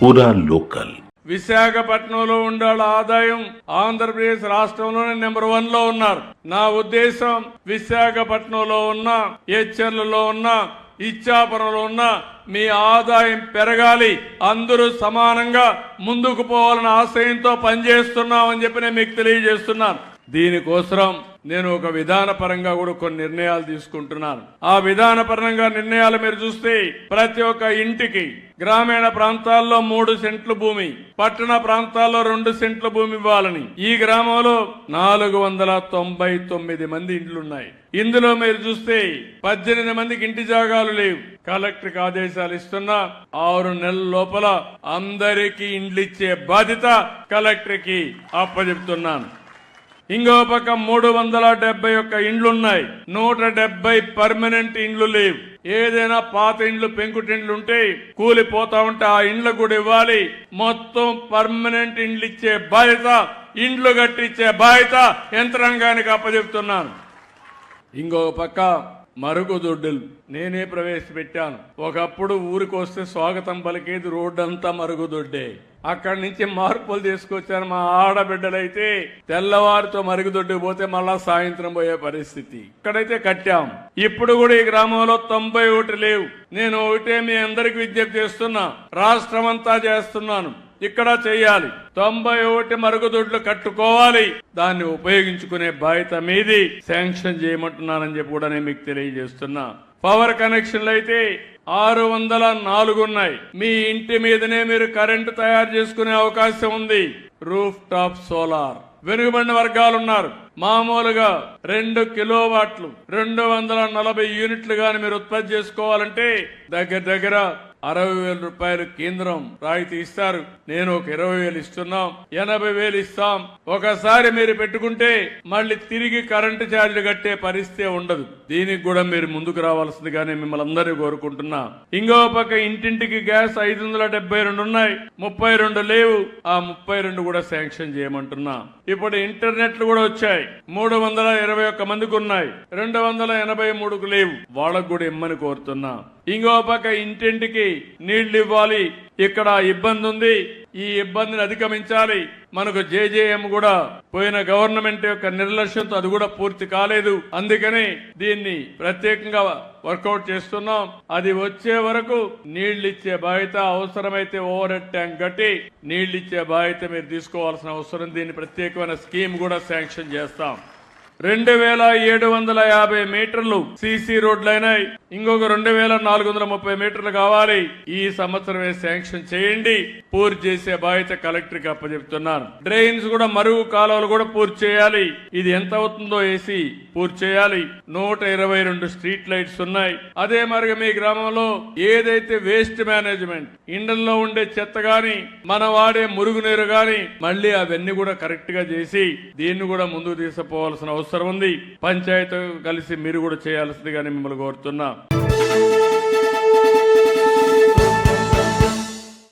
పూరా లోకల్. విశాఖపట్నంలో ఉండే వాళ్ళ ఆదాయం ఆంధ్రప్రదేశ్ రాష్ట్రంలోనే నెంబర్ 1 లో ఉన్నారు. నా ఉద్దేశం విశాఖపట్నంలో ఉన్న, హెచ్చర్లలో ఉన్న, ఇచ్చాపురంలో ఉన్న మీ ఆదాయం పెరగాలి, అందరూ సమానంగా ముందుకు పోవాలన్న ఆశయంతో పనిచేస్తున్నామని చెప్పి నేను మీకు తెలియజేస్తున్నాను. దీనికోసం నేను ఒక విధానపరంగా కూడా కొన్ని నిర్ణయాలు తీసుకుంటున్నాను. ఆ విధానపరంగా నిర్ణయాలు మీరు చూస్తే ప్రతి ఒక్క ఇంటికి గ్రామీణ ప్రాంతాల్లో 3 సెంట్ల భూమి, పట్టణ ప్రాంతాల్లో 2 సెంట్ల భూమి ఇవ్వాలని. ఈ గ్రామంలో 499 మంది ఇండ్లున్నాయి. ఇందులో మీరు చూస్తే 18 మందికి ఇంటి జాగాలు లేవు. కలెక్టర్కి ఆదేశాలు ఇస్తున్నా 6 నెలల లోపల అందరికీ ఇండ్లు ఇచ్చే బాధ్యత కలెక్టర్కి అప్పచెప్తున్నాను. ఇంకో పక్క 371 ఇండ్లున్నాయి, 170 పర్మనెంట్ ఇండ్లు లేవు. ఏదైనా పాత ఇండ్లు, పెంకుటిండ్లు ఉంటే కూలిపోతా ఉంటే ఆ ఇండ్లు కూడా ఇవ్వాలి. మొత్తం పర్మనెంట్ ఇండ్లు ఇచ్చే బాధ్యత, ఇండ్లు కట్టించే బాధ్యత యంత్రాంగానికి అప్పచెప్తున్నాను. ఇంకో పక్క మరుగుదొడ్డులు నేనే ప్రవేశపెట్టాను. ఒకప్పుడు ఊరికి వస్తే స్వాగతం పలికేది రోడ్డంతా మరుగుదొడ్డే. అక్కడి నుంచి మార్పులు తీసుకొచ్చారు. మా ఆడబిడ్డలైతే తెల్లవారితో మరుగుదొడ్డు పోతే మళ్ళా సాయంత్రం పోయే పరిస్థితి. ఇక్కడైతే కట్టాం. ఇప్పుడు కూడా ఈ గ్రామంలో 91 లేవు. నేను ఒకటే మీ అందరికి విజ్ఞప్తి చేస్తున్నా, రాష్ట్రం అంతా చేస్తున్నాను, ఇక్కడ చేయాలి. 91 మరుగుదొడ్లు కట్టుకోవాలి, దాన్ని ఉపయోగించుకునే బాధ్యత మీది. శాంక్షన్ చేయమంటున్నానని చెప్పి కూడా నేను మీకు తెలియజేస్తున్నా. పవర్ కనెక్షన్లు అయితే 604 ఉన్నాయి. మీ ఇంటి మీదనే మీరు కరెంటు తయారు చేసుకునే అవకాశం ఉంది. Roof top solar. వెనుకబడిన వర్గాలు ఉన్నారు, మామూలుగా 2 కిలోవాట్లు 240 యూనిట్లు గాని మీరు ఉత్పత్తి చేసుకోవాలంటే దగ్గర 60,000 రూపాయలు కేంద్రం రాయితీ ఇస్తారు. నేను ఒక 20,000 ఇస్తున్నాం, 80,000 ఇస్తాం. ఒకసారి మీరు పెట్టుకుంటే మళ్ళీ తిరిగి కరెంటు ఛార్జీలు కట్టే పరిస్థితి ఉండదు. దీనికి కూడా మీరు ముందుకు రావాల్సిందిగానే మిమ్మల్ని అందరినీ కోరుకుంటున్నా. ఇంకో పక్క ఇంటింటికి గ్యాస్ 572 ఉన్నాయి, 32 లేవు. ఆ 32 కూడా శాంక్షన్ చేయమంటున్నా. ఇప్పుడు ఇంటర్నెట్లు కూడా వచ్చాయి, 321 మందికి ఉన్నాయి, 283కు లేవు. వాళ్ళకు కూడా ఇమ్మని కోరుతున్నా. ఇంకో పక్క ఇంటింటికి నీళ్లు ఇవ్వాలి. ఇక్కడ ఇబ్బంది ఉంది, ఈ ఇబ్బందిని అధిగమించాలి. మనకు జేజేఎం కూడా పోయిన గవర్నమెంట్ యొక్క నిర్లక్ష్యంతో అది కూడా పూర్తి కాలేదు. అందుకని దీన్ని ప్రత్యేకంగా వర్కౌట్ చేస్తున్నాం. అది వచ్చే వరకు నీళ్లు ఇచ్చే బాధ్యత, అవసరమైతే ఓవర్ హెడ్ ట్యాంక్ కట్టి నీళ్లు ఇచ్చే బాధ్యత మీరు తీసుకోవాల్సిన అవసరం. దీన్ని ప్రత్యేకమైన స్కీమ్ కూడా శాంక్షన్ చేస్తాం. 2,750 మీటర్లు సీసీ రోడ్లైనాయి. ఇంకొక 2,430 మీటర్లు కావాలి. ఈ సంవత్సరమే శాంక్షన్ చేయండి, పూర్తి చేసే బాధ్యత కలెక్టర్కి అప్పచెప్తున్నాను. డ్రైన్స్ కూడా, మరుగు కాలువలు కూడా పూర్తి చేయాలి. ఇది ఎంత అవుతుందో వేసి పూర్తి చేయాలి. 122 స్ట్రీట్ లైట్స్ ఉన్నాయి. అదే మరి మీ గ్రామంలో ఏదైతే వేస్ట్ మేనేజ్మెంట్, ఇండ్లలో ఉండే చెత్త గాని, మన వాడే మురుగునీరు గాని, మళ్ళీ అవన్నీ కూడా కరెక్ట్ గా చేసి దీన్ని కూడా ముందుకు తీసుకుపోవాల్సిన అవసరం ఉంది. పంచాయతీ కలిసి మీరు కూడా చేయాల్సిందిగానే మిమ్మల్ని కోరుతున్నా.